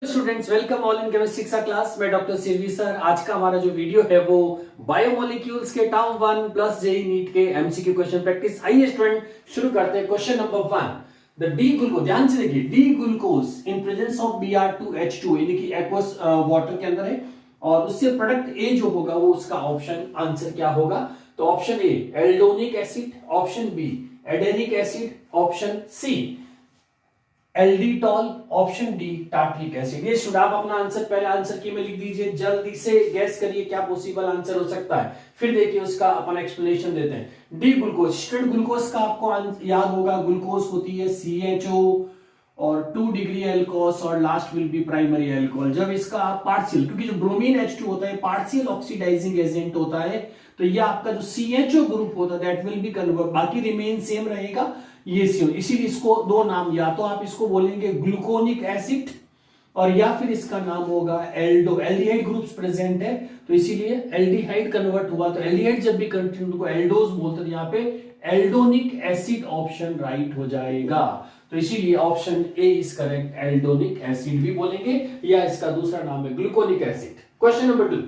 Students welcome all in chemistry शिक्षा class में doctor Silvi sir. आज का हमारा जो वीडियो है वो बायोमोलिक्यूल्स के टर्म 1 प्लस जेई नीट के एमसीक्यू क्वेश्चन प्रैक्टिस। आइए स्टूडेंट शुरू करते हैं। Question number 1, the D glucose, ध्यान से देखिए, D glucose in presence of Br2H2 यानी कि एक्वस वाटर के अंदर है और उससे प्रोडक्ट ए जो होगा वो उसका ऑप्शन आंसर क्या होगा? तो option A aldonic acid, option B aldaric acid, option C alditol, option D tartaric acid. ये शुड आप अपना आंसर पहले आंसर की में लिख दीजिए, जल्दी से गैस करिए क्या पॉसिबल आंसर हो सकता है, फिर देखिए उसका अपन एक्सप्लेनेशन देते हैं। डी ग्लूकोज, स्टूडेंट ग्लूकोज का आपको याद होगा, ग्लूकोज होती है CHO और 2 डिग्री एल्कोहल और last will be primary alcohol. जब इसका पार्शियल, क्योंकि जो ब्रोमीन H2 होता है पार्शियल ऑक्सीडाइजिंग एजेंट होता है, तो ये आपका जो CHO ग्रुप होता है दैट विल बी कन्वर्ट, बाकी रिमेन सेम रहेगा ये CO। इसीलिए इसको दो नाम, या तो आप इसको बोलेंगे ग्लूकोनिक एसिड और या फिर इसका नाम होगा एल्डो, एल्डिहाइड ग्रुप्स प्रेजेंट है तो इसीलिए एल्डिहाइड कन्वर्ट हुआ, तो एल्डिहाइड जब भी कंटिन्यू को एल्डोज बोलते हैं, यहाँ पे एल्डोनिक एसिड ऑप्शन राइट हो जाएगा। तो इसीलिए option A is correct, aldonic acid भी बोलेंगे या इसका दूसरा नाम है gluconic acid. Question number 2,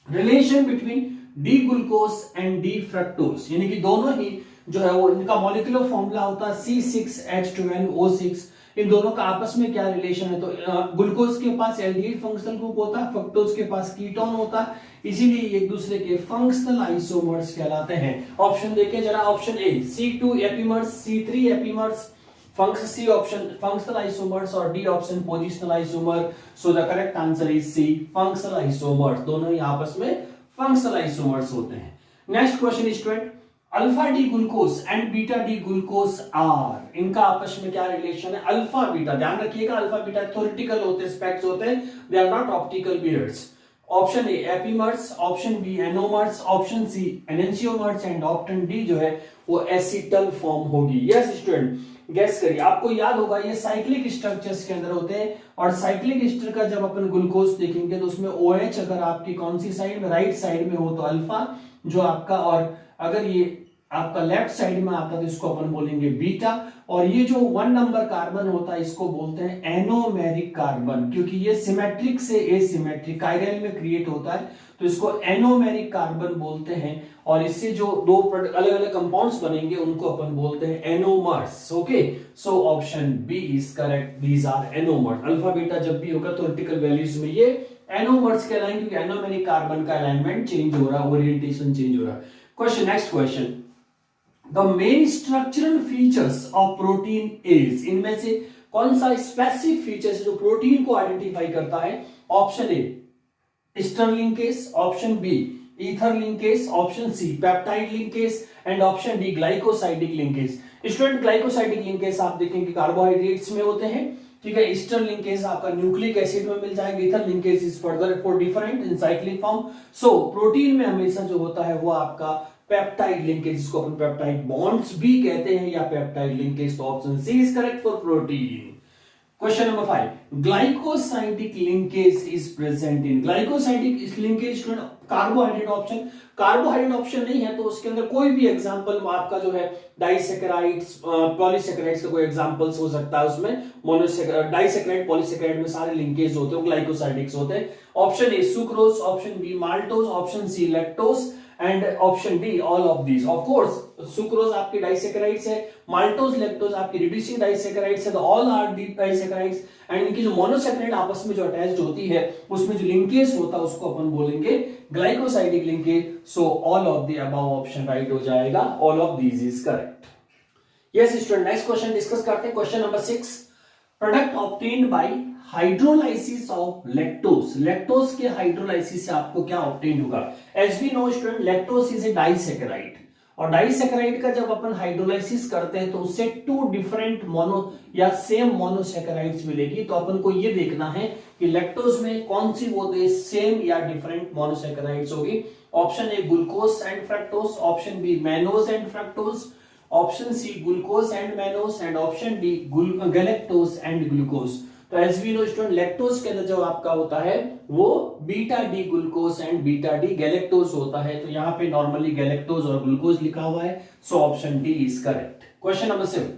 relation between D glucose and D fructose, यानी कि दोनों ही जो है वो इनका मॉलिक्यूलर फॉर्मूला होता है C6H12O6। इन दोनों का आपस में क्या रिलेशन है? तो ग्लूकोज के पास एल्डिहाइड फंक्शनल ग्रुप होता है, फ्रक्टोज के पास कीटोन होता है, इसीलिए एक दूसरे के फंक्शनल आइसोमर्स कहलाते हैं। ऑप्शन देखिए जरा, option A C2 epimers, C3 epimers, C option functional isomers और D option positional isomer. So the correct answer is C, functional isomers. दोनों ही आपस में फंक्शनल आइसोमर्स होते हैं। Next question student, alpha D glucose and beta D glucose are, इनका आपस में क्या रिलेशन है? अल्फा बीटा, ध्यान रखिएगा अल्फा बीटा थ्योरेटिकल होते हैं, स्पेक्ट्स होते हैं, they are not optical mirrors. Option A epimers, option B anomers, option C enantiomers and option D जो है वो एसिटल फॉर्म होगी। यस स्टूडेंट, गैस करिए। आपको याद होगा ये साइक्लिक स्ट्रक्चर्स के अंदर होते हैं और साइक्लिक स्ट्रक्चर का जब अपन ग्लूकोज देखेंगे तो उसमें OH अगर आपकी कौन सी साइड में, राइट साइड में हो तो अल्फा जो आपका, और अगर ये आपका लेफ्ट साइड में आता है तो इसको अपन बोलेंगे बीटा। और ये जो 1 नंबर कार्बन होता है इसको बोलते हैं एनोमेरिक कार्बन, क्योंकि ये सिमेट्रिक से एसिमेट्रिक कायरल में क्रिएट होता है तो इसको एनोमेरिक कार्बन बोलते हैं। और इससे जो दो अलग अलग कंपाउंड्स बनेंगे उनको अपन बोलते हैं anomers. Okay, so option B is correct, these are anomers. Alpha beta जब भी होगा थ्योरेटिकल वैल्यूज में ये एनोमर्स कहलाएंगे, क्योंकि एनोमेरिक कार्बन का अलाइनमेंट चेंज हो रहा है, ओरिएंटेशन चेंज हो रहा है। Question, next question, the main structural features of protein is, इनमें से कौन सा स्पेसिफिक फीचर्स जो प्रोटीन को आइडेंटिफाई करता है? Option A ester linkage, option B ether linkage, option C peptide linkage and option D glycosidic linkage. Student glycosidic linkage आप देखेंगे कार्बोहाइड्रेट्स में होते हैं, ठीक है। ईस्टर लिंकेज आपका न्यूक्लिक एसिड में मिल जाएगा, ether linkage is further for different in cyclic form. So protein में हमेशा जो होता है वो आपका पेप्टाइड लिंकेज, जिसको अपन पेप्टाइड बॉन्ड्स भी कहते हैं या पेप्टाइड लिंकेज। तो option C is correct for protein. Question number 5, glycosidic linkage is present in, glycosidic linkage student carbohydrate option, carbohydrate option नहीं है तो उसके अंदर कोई भी एग्जांपल आपका जो है डाइसैकेराइड्स, पॉलीसैकेराइड्स का कोई एग्जांपल्स हो सकता है उसमें, मोनोसैकेराइड, डाइसैकेराइड, पॉलीसैकेराइड में सारे लिंकेज होते हैं, ग्लाइकोसाइडिक्स होते हैं। Option A sucrose, option B maltose, option C lactose and option D all of these. Of course sucrose आपकी डाइसैकेराइड्स है, माल्टोज लैक्टोज आपकी रिड्यूसिंग डाइसैकेराइड्स है, तो ऑल आर डाइसैकेराइड्स। एंड इनकी जो मोनोसैकेराइड आपस में जो अटैच्ड होती है उसमें जो लिंकेज होता है उसको अपन बोलेंगे glycosidic linkage. So all of the above option right हो जाएगा, all of these is correct. Yes student, next question discuss करते हैं। Question number 6, product obtained by hydrolysis of lactose, lactose के हाइड्रोलाइसिस से आपको क्या ऑब्टेन होगा? As we know student, lactose is a disaccharide और डाइसैकेराइड का जब अपन हाइड्रोलाइसिस करते हैं तो उससे 2 डिफरेंट मोनो या सेम मोनोसैकेराइड्स मिलेगी। तो अपन को ये देखना है कि लैक्टोज में कौन सी वो सेम या डिफरेंट मोनोसैकेराइड्स होगी। Option A glucose and fructose, option B mannose and fructose, option C glucose and mannose and option D galactose and glucose. तो as we know student, lactose के अंदर जो आपका होता है वो beta D glucose and beta D galactose होता है, तो यहाँ पे नॉर्मली गैलेक्टोज और ग्लूकोज लिखा हुआ है। So option D is correct. Question number 7,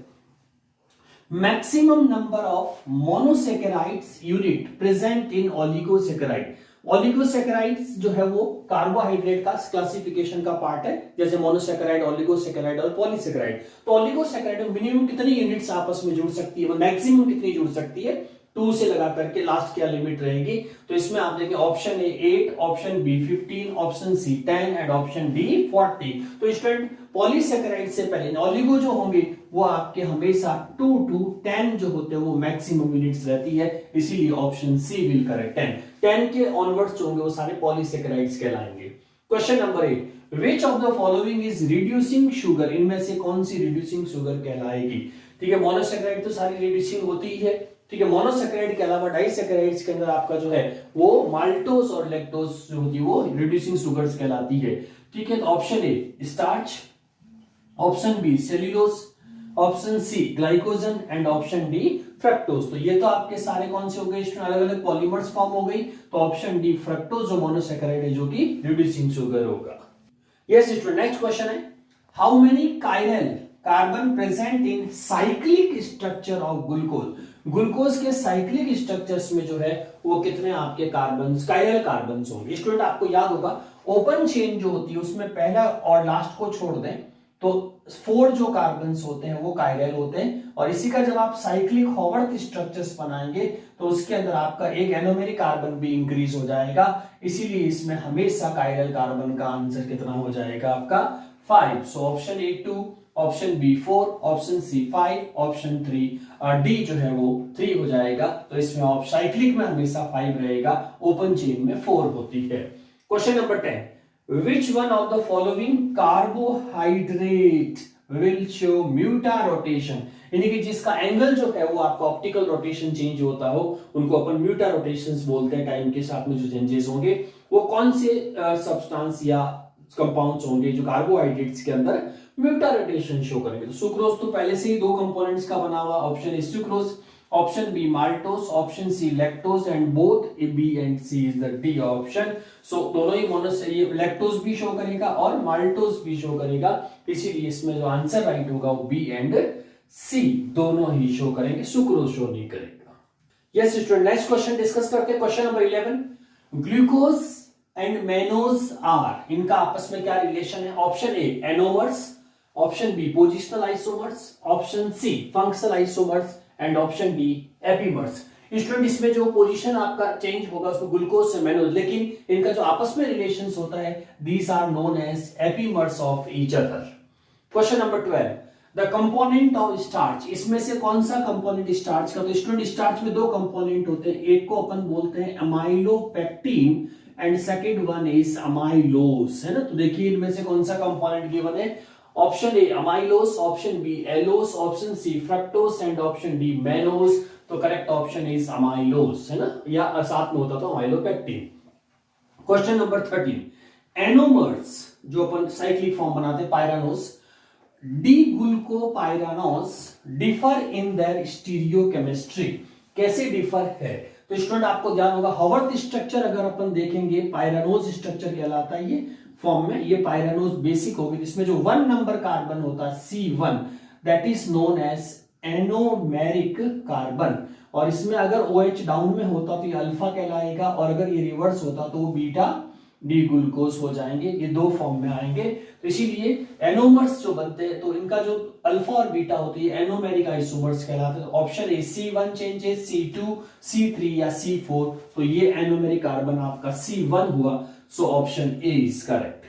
maximum number of monosaccharides unit present in oligosaccharide. Oligosaccharides जो है वो कार्बोहाइड्रेट का क्लासिफिकेशन का पार्ट है, जैसे मोनोसेकेराइड, ओलिगोसेकेराइड और पॉलीसेकेराइड। तो ओलिगोसेकेराइड में मिनिमम कितनी यूनिट्स आपस में जुड़ सकती है, मैक्सिमम कितनी जुड़ सकती है, 2 से लगा करके लास्ट क्या लिमिट रहेगी। तो इसमें आप देखें option A 8, option B 15, option C 10 and option D 40। तो स्टूडेंट पॉलीसेकेराइड से पहले ओलिगो जो होंगे वो आपके हमेशा 2 to 10 जो होते हैं वो मैक्सिमम यूनिट्स रहती है, इसीलिए ऑप्शन सी विल करेक्ट। 10 के ऑनवर्ड्स जो होंगे वो सारे पॉलीसेकेराइड्स कहलाएंगे। Question number 8, which of the following is reducing sugar, इनमें से कौन सी रिड्यूसिंग शुगर कहलाएगी। ठीक है, मोनोसेकेराइड तो सारी रिड्यूसिंग होती ही है, ठीक है। मोनोसेकेराइड के अलावा डाइसेकेराइड्स के अंदर आपका जो है वो माल्टोज और लैक्टोज जो होती है वो रिड्यूसिंग शुगर्स कहलाती है, ठीक है। तो option A starch, option B cellulose, option C glycogen and option D fructose. तो ये तो आपके सारे कौन से हो गए, अलग अलग पॉलीमर्स फॉर्म हो गई। तो ऑप्शन डी फ्रक्टोज जो मोनोसेकेराइड है जो कि रिड्यूसिंग शुगर होगा। यस स्टूडेंट, नेक्स्ट क्वेश्चन है, how many chiral carbon present in cyclic structure of glucose. Glucose के साइक्लिक स्ट्रक्चर्स में जो है वो कितने आपके कार्बन, कायरल कार्बन होंगे। स्टूडेंट आपको याद होगा ओपन चेन जो होती है उसमें पहला और लास्ट को छोड़ दें तो 4 जो कार्बन्स होते हैं वो कायरल होते हैं, और इसी का जब आप साइक्लिक हॉवर्थ स्ट्रक्चर्स बनाएंगे तो उसके अंदर आपका एक एनोमेरिक कार्बन भी इंक्रीज हो जाएगा, इसीलिए इसमें हमेशा कायरल कार्बन का आंसर कितना हो जाएगा आपका 5। So option A 2, option B 4, option C 5, option 3 D जो है वो 3 हो जाएगा। तो इसमें साइक्लिक में हमेशा 5 रहेगा, ओपन चेन में 4 होती है। Question number 10, which one of the following carbohydrate will show muta rotation, यानी कि जिसका एंगल जो है वो आपका ऑप्टिकल रोटेशन चेंज होता हो उनको अपन म्यूटा रोटेशंस बोलते हैं। टाइम के साथ में जो चेंजेस होंगे वो कौन से सब्सटेंस या कंपाउंड्स होंगे जो कार्बोहाइड्रेट्स के अंदर म्यूटा रोटेशन शो करेंगे। तो सुक्रोज तो पहले से ही 2 कंपोनेंट्स का बना हुआ, option A sucrose, option B maltose, option C lactose and both B and C is the D option. So दोनों ही मोनोस, ये लैक्टोज भी शो करेगा और माल्टोज भी शो करेगा, इसीलिए इसमें जो आंसर राइट होगा वो बी एंड सी दोनों ही शो करेंगे, सुक्रोज शो नहीं करेगा। Yes student, next question discuss करते हैं। Question number 11, glucose and mannose are, इनका आपस में क्या रिलेशन है। Option A anomers, option B positional isomers, option C functional isomers and option D epimers. Student इसमें जो पोजीशन आपका चेंज होगा उसको ग्लूकोज से मेनोज, लेकिन इनका जो आपस में रिलेशंस होता है these are known as epimers of each other. Question number 12, the component of starch, इसमें से कौन सा कंपोनेंट स्टार्च का। तो स्टूडेंट स्टार्च में 2 कंपोनेंट होते हैं, एक को अपन बोलते हैं amylopectin and second one is amylose, है ना। तो देखिए इनमें से कौन सा कंपोनेंट गिवन है, option A amylose, option B allose, option C fructose and option D mannose. तो करेक्ट ऑप्शन इज अमाइलोज, है ना, या साथ में होता तो अमाइलोपेक्टिन। क्वेश्चन नंबर 13, एनोमर्स जो अपन साइक्लिक फॉर्म बनाते हैं pyranose, D glucopyranose differ in their stereochemistry, कैसे डिफर है। तो स्टूडेंट आपको ध्यान होगा हॉवर्थ स्ट्रक्चर अगर अपन देखेंगे पायरानोज स्ट्रक्चर कहलाता है ये फॉर्म में, ये पायरानोज बेसिक होगी जिसमें जो 1 नंबर कार्बन होता है C1 that is known as anomeric carbon, और इसमें अगर OH डाउन में होता तो ये अल्फा कहलाएगा, और अगर ये रिवर्स होता तो वो बीटा डी ग्लूकोज हो जाएंगे, ये 2 फॉर्म में आएंगे। तो इसीलिए एनोमर्स जो बनते हैं तो इनका जो अल्फा और बीटा होती है एनोमेरिक आइसोमर्स कहलाते हैं। तो ऑप्शन ए C1 चेंजेस, C2, C3 या C4, तो ये एनोमेरिक कार्बन आपका C1 हुआ। सो option A is correct.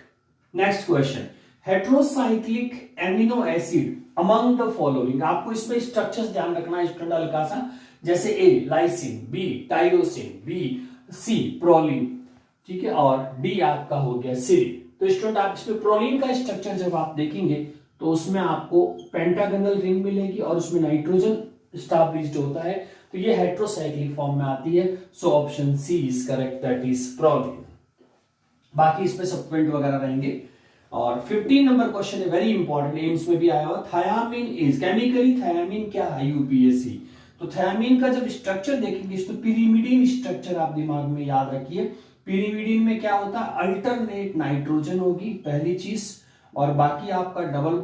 Next question, heterocyclic amino acid among the following, आपको इसमें स्ट्रक्चर्स ध्यान रखना है स्टूडेंट हल्का सा, जैसे A lysine, B tyrosine, B C proline, ठीक है, और डी आपका हो गया सीरीन। तो स्टूडेंट आप इसमें प्रोलिन का स्ट्रक्चर जब आप देखेंगे तो उसमें आपको पेंटागनल रिंग मिलेगी और उसमें नाइट्रोजन स्टाब्लिश्ड होता है, तो ये हेट्रोसाइक्लिक फॉर्म में आती है। So option C is correct, that is proline. बाकी इसमें सब्सिक्वेंट वगैरह रहेंगे। और 15 नंबर क्वेश्चन है वेरी इंपॉर्टेंट, एम्स में भी आया हुआ, थायामीन इज, केमिकली थायामीन क्या है यूपीएससी। तो थायामीन का जब स्ट्रक्चर देखेंगे तो पिरिमिडीन स्ट्रक्चर आप दिमाग में याद रखिए। पिरिमिडीन में क्या होता है, अल्टरनेट नाइट्रोजन होगी पहली चीज, और बाकी आपका डबल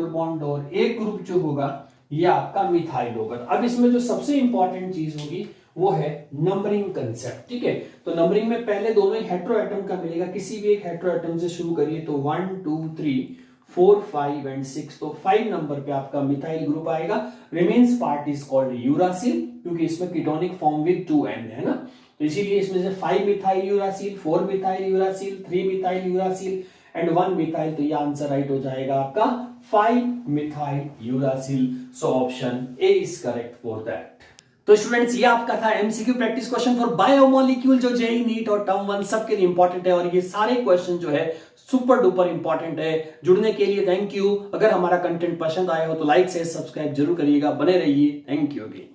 बॉन्ड और एक ग्रुप जो होगा ये आपका मिथाइल होगा। अब इसमें जो सबसे इंपॉर्टेंट चीज होगी वो है नंबरिंग कंसेप्ट, ठीक है। तो नंबरिंग में पहले दोनों ही हेटेरो एटम का मिलेगा, किसी भी एक हेटेरो एटम से शुरू करिए तो 1 2 3 4 5 एंड 6, तो 5 नंबर पे आपका मिथाइल ग्रुप आएगा। Remains part is called uracil, क्योंकि इसमें कीटोनिक फॉर्म विद 2 एंड है ना, तो इसीलिए इसमें से 5 methyl uracil, 4 methyl uracil, 3 methyl uracil and 1 methyl, तो ये आंसर राइट हो जाएगा आपका 5 methyl uracil. So option A is correct for that. तो स्टूडेंट्स ये आपका था MCQ practice question for biomolecule, जो जेई नीट और टर्म 1 सबके लिए इंपॉर्टेंट है, और ये सारे क्वेश्चन जो है सुपर डुपर इंपॉर्टेंट है। जुड़ने के लिए थैंक यू। अगर हमारा कंटेंट पसंद आया हो तो लाइक से सब्सक्राइब जरूर करिएगा, बने रहिए। Thank you again.